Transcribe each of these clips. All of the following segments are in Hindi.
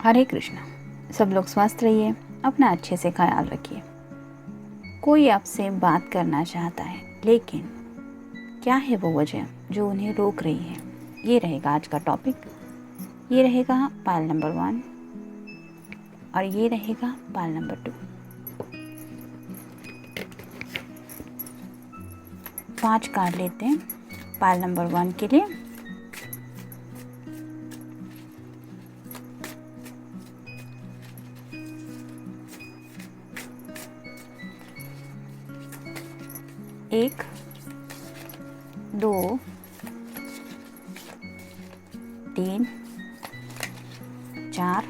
हरे कृष्णा। सब लोग स्वस्थ रहिए, अपना अच्छे से ख्याल रखिए। कोई आपसे बात करना चाहता है, लेकिन क्या है वो वजह जो उन्हें रोक रही है? ये रहेगा आज का टॉपिक। ये रहेगा पाल नंबर 1 और ये रहेगा पाल नंबर 2। 5 कार्ड लेते हैं पाल नंबर 1 के लिए। एक, 2, 3, 4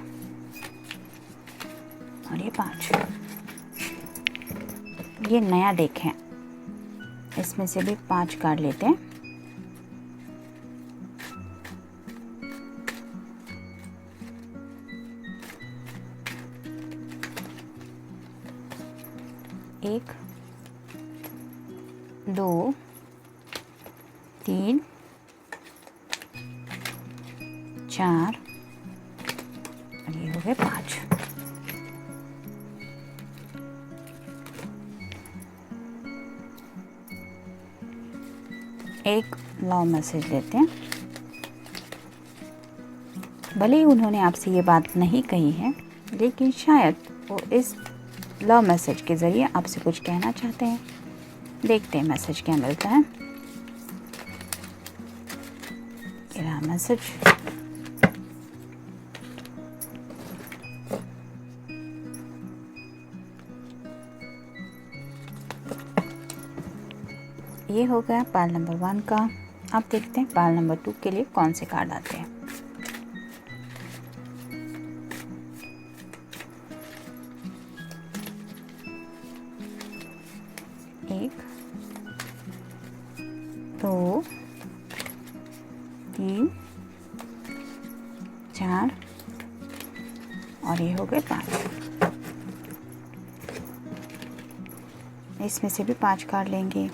और ये 5। ये नया डेक है, इसमें से भी 5 कार्ड लेते हैं। एक, 2, 3, 4 और ये हो गए 5। एक लव मैसेज देते हैं। भले ही उन्होंने आपसे ये बात नहीं कही है, लेकिन शायद वो इस लव मैसेज के ज़रिए आपसे कुछ कहना चाहते हैं। देखते हैं मैसेज क्या मिलता है। ये रहा मैसेज। ये हो गया पाल नंबर 1 का। अब देखते हैं पाल नंबर 2 के लिए कौन से कार्ड आते हैं। एक, 2, 3, 4 और ये हो गए 5। इसमें से भी 5 कार्ड लेंगे।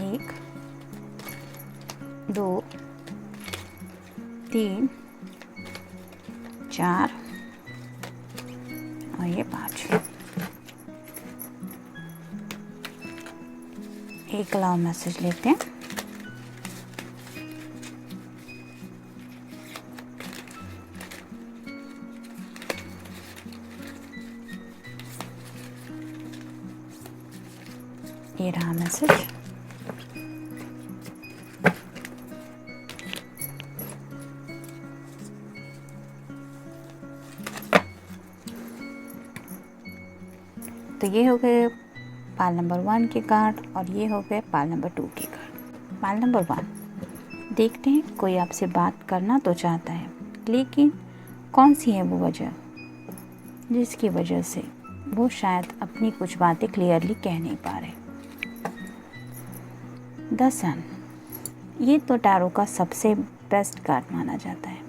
एक, 2, 3, 4 और ये 5। एक लव मैसेज लेते हैं। ये रहा मैसेज। तो ये हो गए पाल नंबर 1 के कार्ड और ये हो गए पाल नंबर 2 के कार्ड। पाल नंबर 1, देखते हैं कोई आपसे बात करना तो चाहता है, लेकिन कौन सी है वो वजह जिसकी वजह से वो शायद अपनी कुछ बातें क्लियरली कह नहीं पा रहे। द सन, ये तो टैरो का सबसे बेस्ट कार्ड माना जाता है,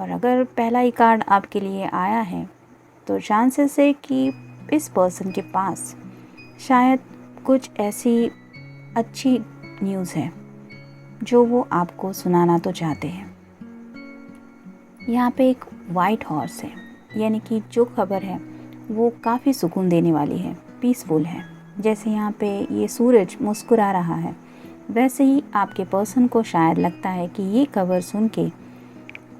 और अगर पहला ही कार्ड आपके लिए आया है तो चांसेस है कि इस पर्सन के पास शायद कुछ ऐसी अच्छी न्यूज़ है जो वो आपको सुनाना तो चाहते हैं। यहाँ पे एक वाइट हॉर्स है, यानी कि जो खबर है वो काफ़ी सुकून देने वाली है, पीसफुल है। जैसे यहाँ पे ये सूरज मुस्कुरा रहा है, वैसे ही आपके पर्सन को शायद लगता है कि ये खबर सुन के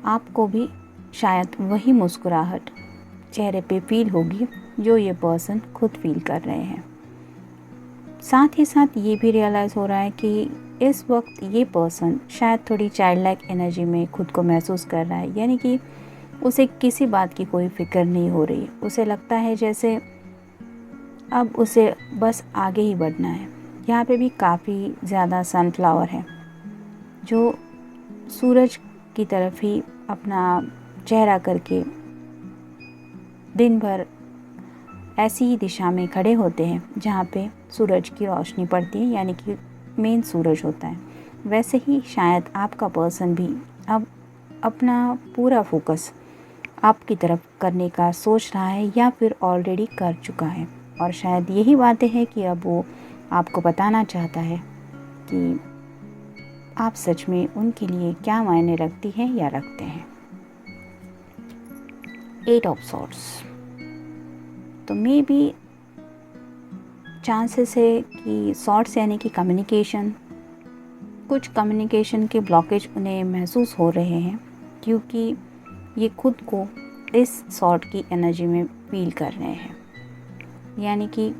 आपको भी शायद वही मुस्कुराहट चेहरे पे फील होगी जो ये पर्सन खुद फील कर रहे हैं। साथ ही साथ ये भी रियलाइज़ हो रहा है कि इस वक्त ये पर्सन शायद थोड़ी चाइल्ड लाइक एनर्जी में खुद को महसूस कर रहा है, यानी कि उसे किसी बात की कोई फिक्र नहीं हो रही। उसे लगता है जैसे अब उसे बस आगे ही बढ़ना है। यहाँ पे भी काफ़ी ज़्यादा सनफ्लावर है जो सूरज की तरफ ही अपना चेहरा करके दिन भर ऐसी ही दिशा में खड़े होते हैं जहाँ पे सूरज की रोशनी पड़ती है, यानी कि मेन सूरज होता है। वैसे ही शायद आपका पर्सन भी अब अपना पूरा फोकस आपकी तरफ करने का सोच रहा है या फिर ऑलरेडी कर चुका है, और शायद यही बातें हैं कि अब वो आपको बताना चाहता है कि आप सच में उनके लिए क्या मायने रखती हैं या रखते हैं। 8 ऑफ सॉर्ड्स, तो मे बी चांसेस है कि सॉर्ड्स यानी कि कम्युनिकेशन, कुछ कम्युनिकेशन के ब्लॉकेज उन्हें महसूस हो रहे हैं, क्योंकि ये खुद को इस सॉर्ट की एनर्जी में फील कर रहे हैं। यानी कि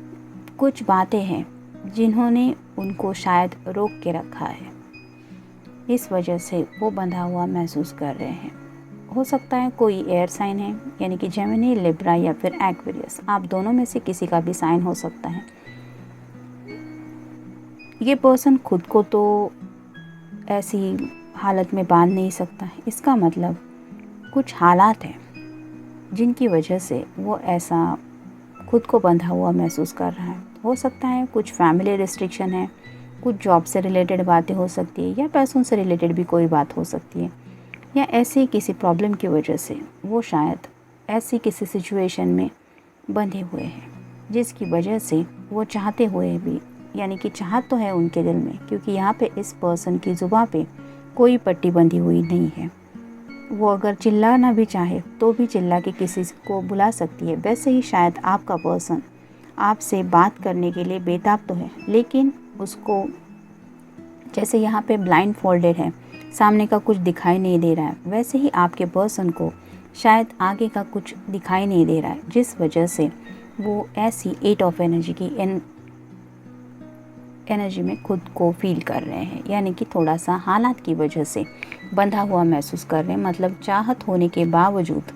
कुछ बातें हैं जिन्होंने उनको शायद रोक के रखा है, इस वजह से वो बंधा हुआ महसूस कर रहे हैं। हो सकता है कोई एयर साइन है, यानी कि जेमिनी, लिब्रा या फिर एक्वेरियस, आप दोनों में से किसी का भी साइन हो सकता है। ये पर्सन खुद को तो ऐसी हालत में बांध नहीं सकता, इसका मतलब कुछ हालात हैं जिनकी वजह से वो ऐसा खुद को बंधा हुआ महसूस कर रहा है। हो सकता है कुछ फैमिली रिस्ट्रिक्शन है, कुछ जॉब से रिलेटेड बातें हो सकती है, या पैसों से रिलेटेड भी कोई बात हो सकती है, या ऐसी किसी प्रॉब्लम की वजह से वो शायद ऐसी किसी सिचुएशन में बंधे हुए हैं, जिसकी वजह से वो चाहते हुए भी, यानी कि चाहत तो है उनके दिल में, क्योंकि यहाँ पे इस पर्सन की ज़ुबान पे कोई पट्टी बंधी हुई नहीं है। वो अगर चिल्लाना भी चाहे तो भी चिल्ला के किसी को बुला सकती है। वैसे ही शायद आपका पर्सन आपसे बात करने के लिए बेताब तो है, लेकिन उसको, जैसे यहाँ पे ब्लाइंड फोल्डेड है, सामने का कुछ दिखाई नहीं दे रहा है, वैसे ही आपके पर्सन को शायद आगे का कुछ दिखाई नहीं दे रहा है, जिस वजह से वो ऐसी 8 ऑफ एनर्जी की एनर्जी में खुद को फील कर रहे हैं। यानी कि थोड़ा सा हालात की वजह से बंधा हुआ महसूस कर रहे हैं। मतलब चाहत होने के बावजूद,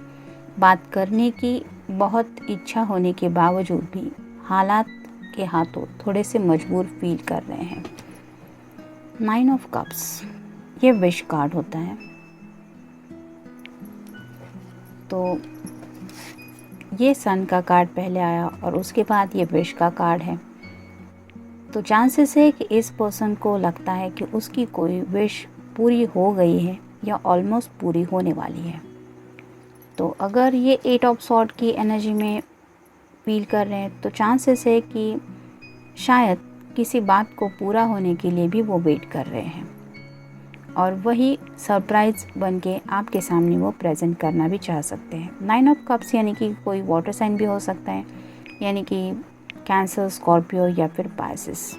बात करने की बहुत इच्छा होने के बावजूद भी हालात के हाथों थोड़े से मजबूर फील कर रहे हैं। 9 ऑफ कप्स, ये विश कार्ड होता है। तो ये सन का कार्ड पहले आया और उसके बाद ये विश का कार्ड है। तो चांसेस है कि इस पर्सन को लगता है कि उसकी कोई विश पूरी हो गई है या ऑलमोस्ट पूरी होने वाली है। तो अगर ये 8 ऑफ सॉर्ड की एनर्जी में फील कर रहे हैं, तो चांसेस है कि शायद किसी बात को पूरा होने के लिए भी वो वेट कर रहे हैं, और वही सरप्राइज़ बन के आपके सामने वो प्रेजेंट करना भी चाह सकते हैं। 9 ऑफ कप्स यानी कि कोई वाटर साइन भी हो सकता है, यानी कि कैंसर, स्कॉर्पियो या फिर पाइसेस।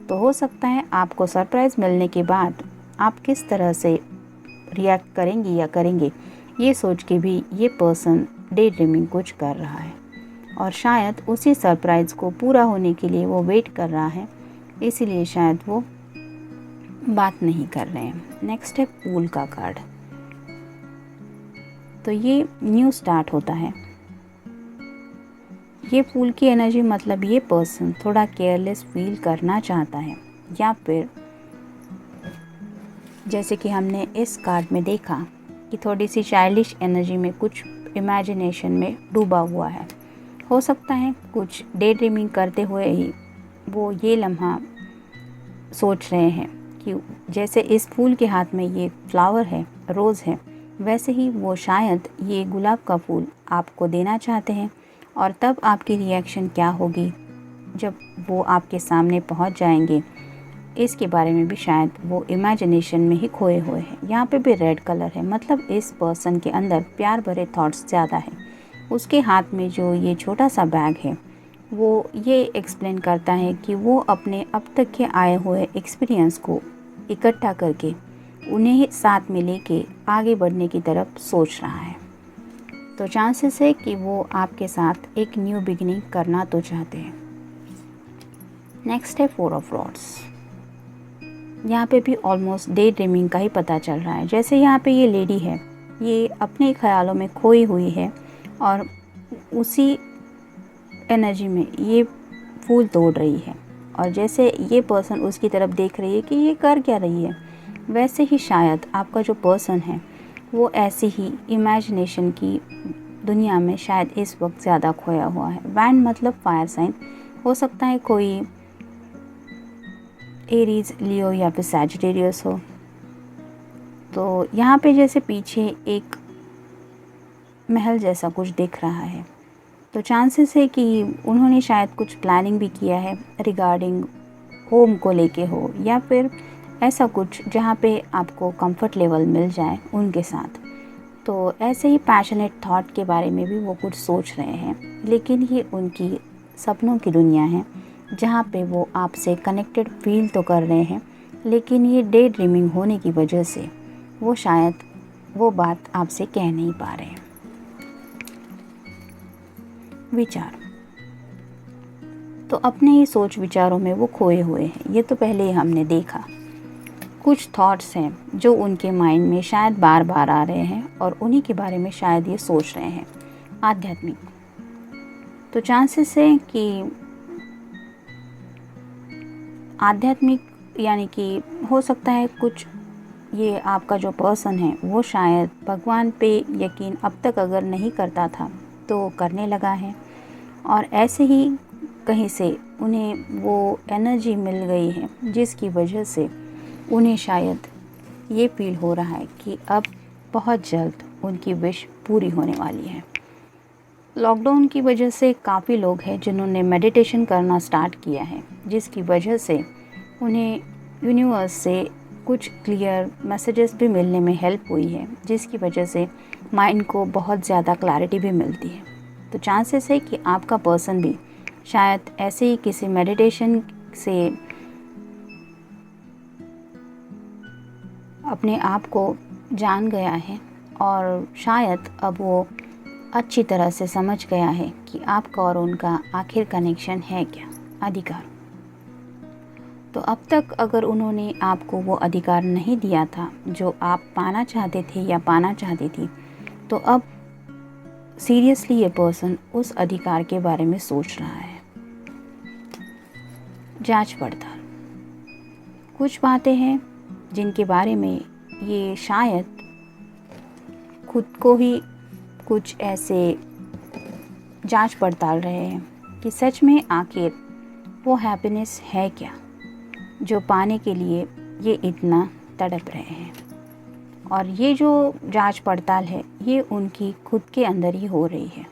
तो हो सकता है आपको सरप्राइज़ मिलने के बाद आप किस तरह से रिएक्ट करेंगी या करेंगे, ये सोच के भी ये पर्सन डे ड्रीमिंग कुछ कर रहा है, और शायद उसी सरप्राइज़ को पूरा होने के लिए वो वेट कर रहा है, इसीलिए शायद वो बात नहीं कर रहे हैं। नेक्स्ट है फूल का कार्ड। तो ये न्यू स्टार्ट होता है। ये फूल की एनर्जी, मतलब ये पर्सन थोड़ा केयरलेस फील करना चाहता है, या फिर जैसे कि हमने इस कार्ड में देखा कि थोड़ी सी चाइल्डिश एनर्जी में, कुछ इमेजिनेशन में डूबा हुआ है। हो सकता है कुछ डे ड्रीमिंग करते हुए ही वो ये लम्हा सोच रहे हैं कि जैसे इस फूल के हाथ में ये फ्लावर है, रोज़ है, वैसे ही वो शायद ये गुलाब का फूल आपको देना चाहते हैं, और तब आपकी रिएक्शन क्या होगी जब वो आपके सामने पहुंच जाएंगे, इसके बारे में भी शायद वो इमेजिनेशन में ही खोए हुए हैं। यहाँ पे भी रेड कलर है, मतलब इस पर्सन के अंदर प्यार भरे थॉट्स ज़्यादा हैं। उसके हाथ में जो ये छोटा सा बैग है, वो ये एक्सप्लेन करता है कि वो अपने अब तक के आए हुए एक्सपीरियंस को इकट्ठा करके उन्हें साथ में लेके आगे बढ़ने की तरफ सोच रहा है। तो चांसेस है कि वो आपके साथ एक न्यू बिगिनिंग करना तो चाहते हैं। नेक्स्ट है 4 ऑफ रॉड्स। यहाँ पे भी ऑलमोस्ट डे ड्रीमिंग का ही पता चल रहा है। जैसे यहाँ पे ये लेडी है, ये अपने ख्यालों में खोई हुई है, और उसी एनर्जी में ये फूल तोड़ रही है, और जैसे ये पर्सन उसकी तरफ देख रही है कि ये कर क्या रही है, वैसे ही शायद आपका जो पर्सन है वो ऐसी ही इमेजिनेशन की दुनिया में शायद इस वक्त ज़्यादा खोया हुआ है। वैन मतलब फायर साइन, हो सकता है कोई एरीज, लियो या फिर सैजिटेरियस हो। तो यहाँ पे जैसे पीछे एक महल जैसा कुछ दिख रहा है, तो चांसेस है कि उन्होंने शायद कुछ प्लानिंग भी किया है रिगार्डिंग होम को लेके हो, या फिर ऐसा कुछ जहाँ पे आपको कंफर्ट लेवल मिल जाए उनके साथ। तो ऐसे ही पैशनेट थॉट के बारे में भी वो कुछ सोच रहे हैं, लेकिन ये उनकी सपनों की दुनिया है जहाँ पे वो आपसे कनेक्टेड फील तो कर रहे हैं, लेकिन ये डे ड्रीमिंग होने की वजह से वो शायद वो बात आपसे कह नहीं पा रहे हैं। विचार, तो अपने ही सोच विचारों में वो खोए हुए हैं, ये तो पहले ही हमने देखा। कुछ थॉट्स हैं जो उनके माइंड में शायद बार बार आ रहे हैं और उन्हीं के बारे में शायद ये सोच रहे हैं। आध्यात्मिक, तो चांसेस है कि आध्यात्मिक यानी कि हो सकता है कुछ ये आपका जो पर्सन है वो शायद भगवान पे यकीन अब तक अगर नहीं करता था तो करने लगा है, और ऐसे ही कहीं से उन्हें वो एनर्जी मिल गई है जिसकी वजह से उन्हें शायद ये फील हो रहा है कि अब बहुत जल्द उनकी विश पूरी होने वाली है। लॉकडाउन की वजह से काफ़ी लोग हैं जिन्होंने मेडिटेशन करना स्टार्ट किया है, जिसकी वजह से उन्हें यूनिवर्स से कुछ क्लियर मैसेजेस भी मिलने में हेल्प हुई है, जिसकी वजह से माइंड को बहुत ज़्यादा क्लैरिटी भी मिलती है। तो चांसेस है कि आपका पर्सन भी शायद ऐसे ही किसी मेडिटेशन से अपने आप को जान गया है, और शायद अब वो अच्छी तरह से समझ गया है कि आपका और उनका आखिर कनेक्शन है क्या, अधिकार। तो अब तक अगर उन्होंने आपको वो अधिकार नहीं दिया था जो आप पाना चाहते थे या पाना चाहती थी, तो अब सीरियसली ये पर्सन उस अधिकार के बारे में सोच रहा है। जांच पड़ताल, कुछ बातें हैं जिनके बारे में ये शायद खुद को ही कुछ ऐसे जांच पड़ताल रहे हैं कि सच में आखिर वो हैप्पीनेस है क्या जो पाने के लिए ये इतना तड़प रहे हैं। और ये जो जांच पड़ताल है ये उनकी खुद के अंदर ही हो रही है,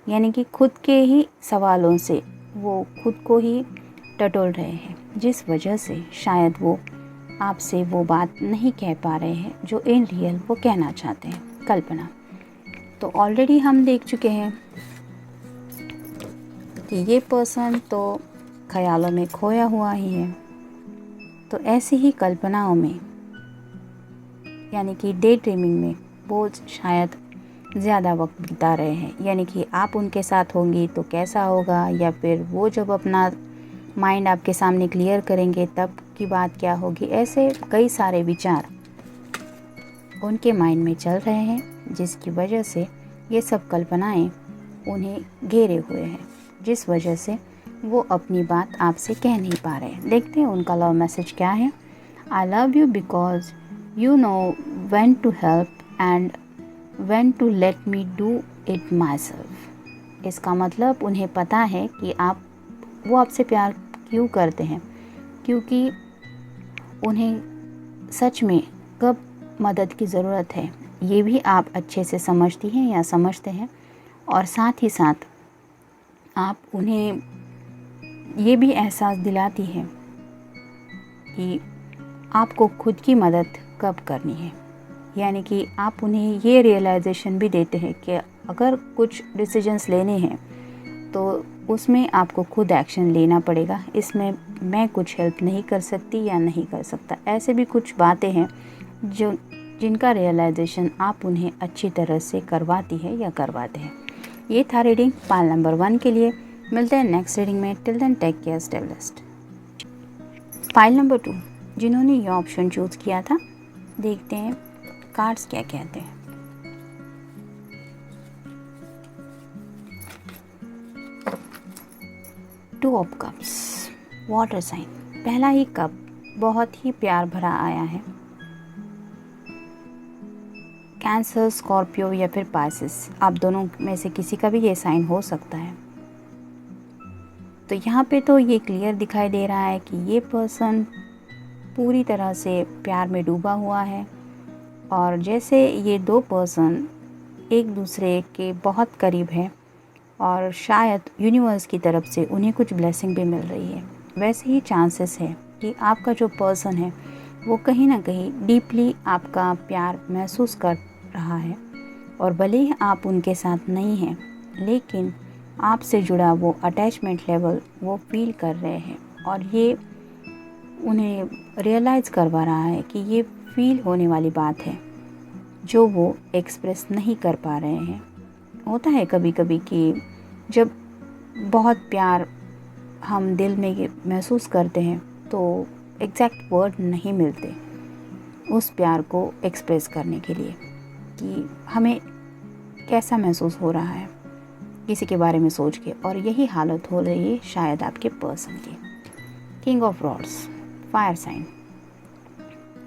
यानी कि खुद के ही सवालों से वो खुद को ही टटोल रहे हैं, जिस वजह से शायद वो आपसे वो बात नहीं कह पा रहे हैं जो इन रियल वो कहना चाहते हैं। कल्पना, तो ऑलरेडी हम देख चुके हैं कि ये पर्सन तो ख्यालों में खोया हुआ ही है। तो ऐसी ही कल्पनाओं में यानी कि डे ड्रीमिंग में वो शायद ज़्यादा वक्त बिता रहे हैं, यानी कि आप उनके साथ होंगी तो कैसा होगा, या फिर वो जब अपना माइंड आपके सामने क्लियर करेंगे तब की बात क्या होगी। ऐसे कई सारे विचार उनके माइंड में चल रहे हैं, जिसकी वजह से ये सब कल्पनाएं उन्हें घेरे हुए हैं, जिस वजह से वो अपनी बात आपसे कह नहीं पा रहे हैं। देखते हैं उनका लव मैसेज क्या है। I love you because you know when to help and when to let me do it myself. इसका मतलब उन्हें पता है कि वो आपसे प्यार क्यों करते हैं, क्योंकि उन्हें सच में कब मदद की ज़रूरत है ये भी आप अच्छे से समझती हैं या समझते हैं, और साथ ही साथ आप उन्हें ये भी एहसास दिलाती है कि आपको खुद की मदद कब करनी है, यानी कि आप उन्हें ये रियलाइजेशन भी देते हैं कि अगर कुछ डिसीजंस लेने हैं तो उसमें आपको खुद एक्शन लेना पड़ेगा, इसमें मैं कुछ हेल्प नहीं कर सकती या नहीं कर सकता। ऐसे भी कुछ बातें हैं जिनका रियलाइजेशन आप उन्हें अच्छी तरह से करवाती है या करवाते हैं। ये था रीडिंग पाइल नंबर 1 के लिए। मिलते हैं नेक्स्ट रीडिंग में। Till then take care, stay blessed. Pile number 2, जिन्होंने ये ऑप्शन चूज़ किया था, देखते हैं कार्ड्स क्या कहते हैं। Two of cups, water sign. पहला ही कप बहुत ही प्यार भरा आया है। कैंसर, स्कॉर्पियो या फिर पाइसेस, आप दोनों में से किसी का भी ये साइन हो सकता है। तो यहाँ पे तो ये क्लियर दिखाई दे रहा है कि ये पर्सन पूरी तरह से प्यार में डूबा हुआ है, और जैसे ये दो पर्सन एक दूसरे के बहुत करीब हैं और शायद यूनिवर्स की तरफ से उन्हें कुछ ब्लेसिंग भी मिल रही है। वैसे ही चांसेस है कि आपका जो पर्सन है वो कहीं ना कहीं डीपली आपका प्यार महसूस कर रहा है, और भले ही आप उनके साथ नहीं हैं लेकिन आपसे जुड़ा वो अटैचमेंट लेवल वो फील कर रहे हैं, और ये उन्हें रियलाइज़ करवा रहा है कि ये फील होने वाली बात है जो वो एक्सप्रेस नहीं कर पा रहे हैं। होता है कभी कभी कि जब बहुत प्यार हम दिल में महसूस करते हैं तो एग्जैक्ट वर्ड नहीं मिलते उस प्यार को एक्सप्रेस करने के लिए कि हमें कैसा महसूस हो रहा है किसी के बारे में सोच के, और यही हालत हो रही है शायद आपके पर्सन की। King of rods, fire sign,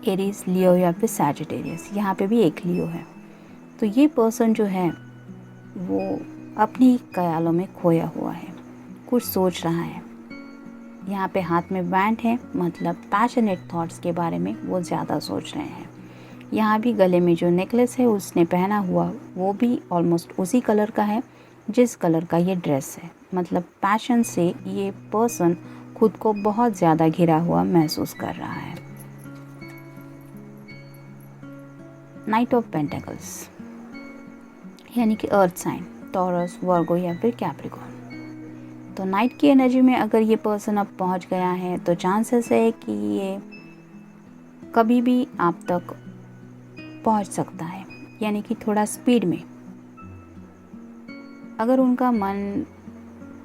Aries, Leo या फिर सैजिटेरियस। यहाँ पे भी एक लियो है। तो ये पर्सन जो है वो अपनी ख्यालों में खोया हुआ है, कुछ सोच रहा है। यहाँ पे हाथ में बैंड है, मतलब पैशनेट थॉट्स के बारे में वो ज़्यादा सोच रहे हैं। यहाँ भी गले में जो नेकलेस है उसने पहना हुआ वो भी ऑलमोस्ट उसी कलर का है जिस कलर का ये ड्रेस है। मतलब पैशन से ये पर्सन खुद को बहुत ज़्यादा घिरा हुआ महसूस कर रहा है। नाइट ऑफ पेंटेकल्स यानी कि अर्थ साइन, टॉरस, वर्गो या फिर कैप्रिकॉर्न। तो नाइट की एनर्जी में अगर ये पर्सन अब पहुंच गया है तो चांसेस है कि ये कभी भी आप तक पहुंच सकता है, यानी कि थोड़ा स्पीड में। अगर उनका मन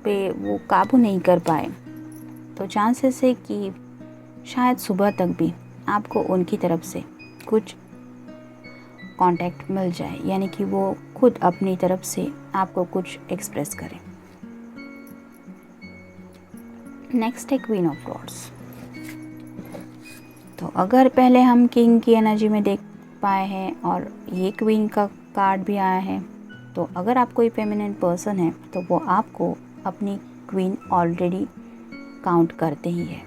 पे वो काबू नहीं कर पाए तो चांसेस है कि शायद सुबह तक भी आपको उनकी तरफ से कुछ कांटेक्ट मिल जाए, यानी कि वो खुद अपनी तरफ से आपको कुछ एक्सप्रेस करें। नेक्स्ट है क्वीन ऑफ रॉड्स। तो अगर पहले हम किंग की एनर्जी में देख पाए हैं और ये क्वीन का कार्ड भी आया है, तो अगर आप कोई फेमिनिन पर्सन है तो वो आपको अपनी क्वीन ऑलरेडी काउंट करते ही है।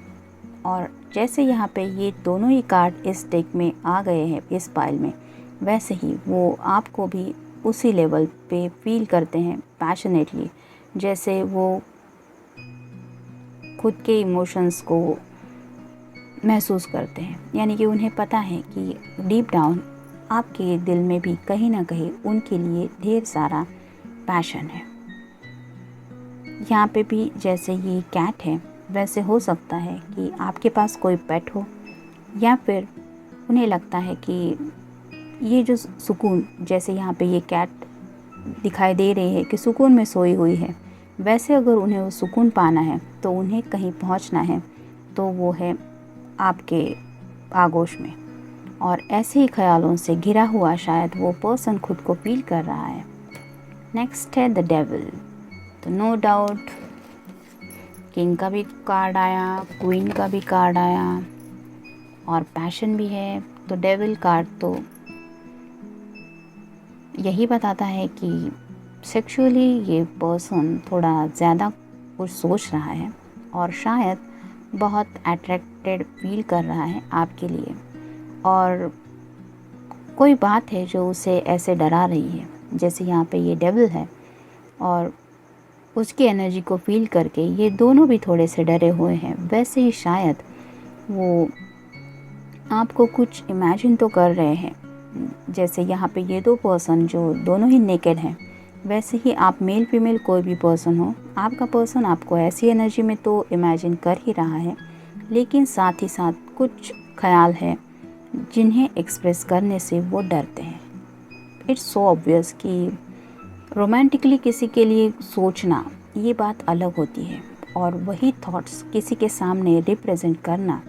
और जैसे यहाँ पे ये दोनों ही कार्ड इस डेक में आ गए हैं इस पाइल में, वैसे ही वो आपको भी उसी लेवल पे फील करते हैं पैशनेटली, जैसे वो खुद के इमोशंस को महसूस करते हैं। यानी कि उन्हें पता है कि डीप डाउन आपके दिल में भी कहीं ना कहीं उनके लिए ढेर सारा पैशन है। यहाँ पे भी जैसे ये कैट है वैसे हो सकता है कि आपके पास कोई पेट हो, या फिर उन्हें लगता है कि ये जो सुकून, जैसे यहाँ पे ये कैट दिखाई दे रही है कि सुकून में सोई हुई है, वैसे अगर उन्हें वो सुकून पाना है तो उन्हें कहीं पहुँचना है तो वो है आपके आगोश में। और ऐसे ही ख्यालों से घिरा हुआ शायद वो पर्सन खुद को फील कर रहा है। नेक्स्ट है द डेविल। तो नो डाउट किंग का भी कार्ड आया, क्वीन का भी कार्ड आया और पैशन भी है। तो डेविल कार्ड तो यही बताता है कि सेक्सुअली ये पर्सन थोड़ा ज़्यादा कुछ सोच रहा है और शायद बहुत अट्रैक्टेड फील कर रहा है आपके लिए, और कोई बात है जो उसे ऐसे डरा रही है। जैसे यहाँ पे ये डेविल है और उसकी एनर्जी को फील करके ये दोनों भी थोड़े से डरे हुए हैं, वैसे ही शायद वो आपको कुछ इमेजिन तो कर रहे हैं। जैसे यहाँ पे ये दो पर्सन जो दोनों ही नेकेड हैं, वैसे ही आप मेल फीमेल कोई भी पर्सन हो, आपका पर्सन आपको ऐसी एनर्जी में तो इमेजिन कर ही रहा है, लेकिन साथ ही साथ कुछ ख्याल है जिन्हें एक्सप्रेस करने से वो डरते हैं। इट्स सो ऑब्वियस कि रोमांटिकली किसी के लिए सोचना ये बात अलग होती है, और वही थॉट्स किसी के सामने रिप्रेजेंट करना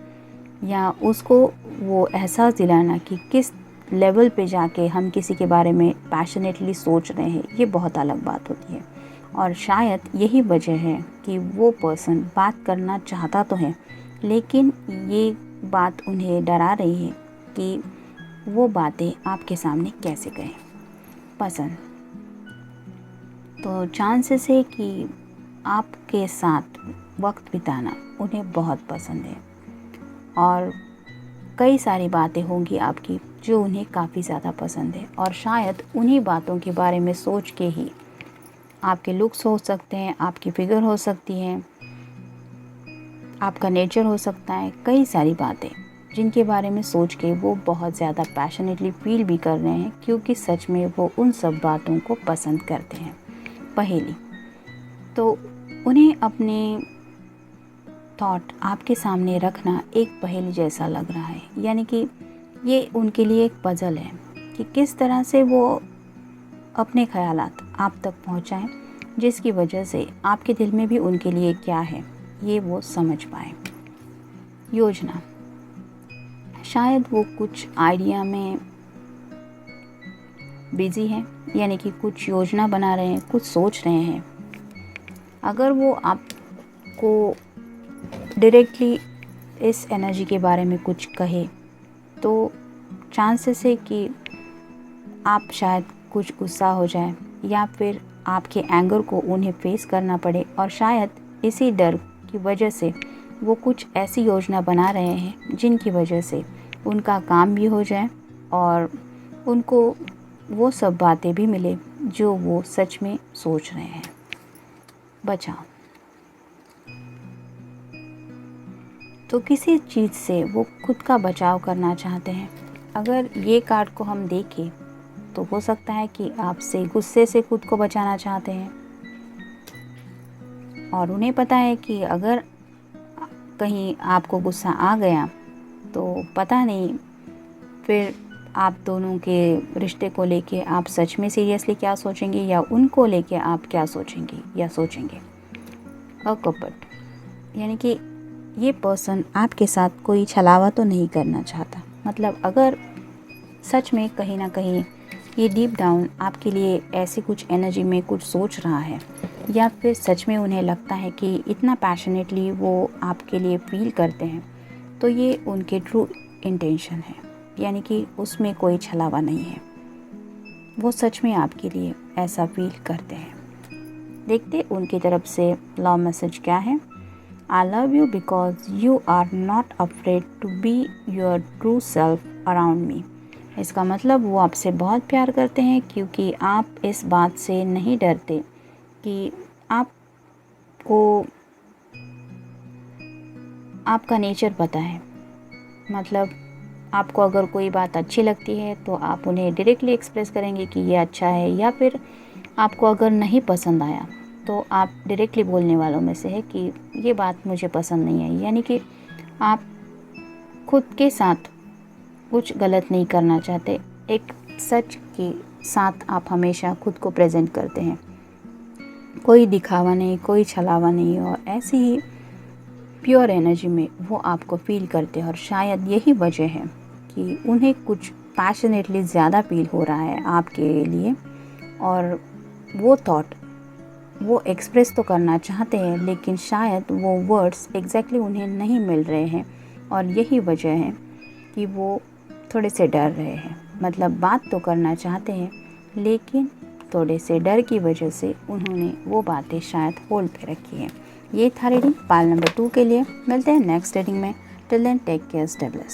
या उसको वो एहसास दिलाना कि किस लेवल पे जाके हम किसी के बारे में पैशनेटली सोच रहे हैं, ये बहुत अलग बात होती है। और शायद यही वजह है कि वो पर्सन बात करना चाहता तो है, लेकिन ये बात उन्हें डरा रही है कि वो बातें आपके सामने कैसे कहें। पसंद, तो चांसेस है कि आपके साथ वक्त बिताना उन्हें बहुत पसंद है, और कई सारी बातें होंगी आपकी जो उन्हें काफ़ी ज़्यादा पसंद है, और शायद उन्हीं बातों के बारे में सोच के ही आपके लुक्स हो सकते हैं, आपकी फिगर हो सकती है, आपका नेचर हो सकता है, कई सारी बातें जिनके बारे में सोच के वो बहुत ज़्यादा पैशनेटली फील भी कर रहे हैं, क्योंकि सच में वो उन सब बातों को पसंद करते हैं। पहेली तो उन्हें अपने थॉट आपके सामने रखना एक पहेली जैसा लग रहा है, यानी कि ये उनके लिए एक पजल है कि किस तरह से वो अपने ख़यालात आप तक पहुंचाएं, जिसकी वजह से आपके दिल में भी उनके लिए क्या है ये वो समझ पाए। योजना, शायद वो कुछ आइडिया में बिजी हैं, यानी कि कुछ योजना बना रहे हैं, कुछ सोच रहे हैं। अगर वो आपको डायरेक्टली इस एनर्जी के बारे में कुछ कहे तो चांसेस है कि आप शायद कुछ गुस्सा हो जाए, या फिर आपके एंगर को उन्हें फेस करना पड़े, और शायद इसी डर की वजह से वो कुछ ऐसी योजना बना रहे हैं जिनकी वजह से उनका काम भी हो जाए और उनको वो सब बातें भी मिले जो वो सच में सोच रहे हैं। बचाव, तो किसी चीज़ से वो खुद का बचाव करना चाहते हैं। अगर ये कार्ड को हम देखें तो हो सकता है कि आपसे गुस्से से खुद को बचाना चाहते हैं, और उन्हें पता है कि अगर कहीं आपको गुस्सा आ गया तो पता नहीं फिर आप दोनों के रिश्ते को लेके आप सच में सीरियसली क्या सोचेंगे, या उनको लेके आप क्या सोचेंगे या सोचेंगे। अकपट, यानी कि ये पर्सन आपके साथ कोई छलावा तो नहीं करना चाहता। मतलब अगर सच में कहीं ना कहीं ये डीप डाउन आपके लिए ऐसी कुछ एनर्जी में कुछ सोच रहा है, या फिर सच में उन्हें लगता है कि इतना पैशनेटली वो आपके लिए फील करते हैं, तो ये उनके ट्रू इंटेंशन है, यानी कि उसमें कोई छलावा नहीं है। वो सच में आपके लिए ऐसा फील करते हैं। देखते उनकी तरफ से लव मैसेज क्या है। I love you because you are not afraid to be your true self around me. इसका मतलब वो आपसे बहुत प्यार करते हैं, क्योंकि आप इस बात से नहीं डरते कि आपको आपका नेचर पता है। मतलब आपको अगर कोई बात अच्छी लगती है तो आप उन्हें डायरेक्टली एक्सप्रेस करेंगे कि ये अच्छा है, या फिर आपको अगर नहीं पसंद आया तो आप डायरेक्टली बोलने वालों में से है कि ये बात मुझे पसंद नहीं आई। यानी कि आप खुद के साथ कुछ गलत नहीं करना चाहते, एक सच के साथ आप हमेशा खुद को प्रेजेंट करते हैं। कोई दिखावा नहीं, कोई छलावा नहीं, और ऐसी ही प्योर एनर्जी में वो आपको फील करते हैं। और शायद यही वजह है कि उन्हें कुछ पैशनेटली ज़्यादा फील हो रहा है आपके लिए, और वो थॉट वो एक्सप्रेस तो करना चाहते हैं, लेकिन शायद वो वर्ड्स एग्जैक्टली उन्हें नहीं मिल रहे हैं, और यही वजह है कि वो थोड़े से डर रहे हैं। मतलब बात तो करना चाहते हैं, लेकिन थोड़े से डर की वजह से उन्होंने वो बातें शायद होल्ड पे रखी हैं। ये था रीडिंग पाल नंबर 2 के लिए। मिलते हैं नेक्स्ट रीडिंग में। Till then take care, stay blessed.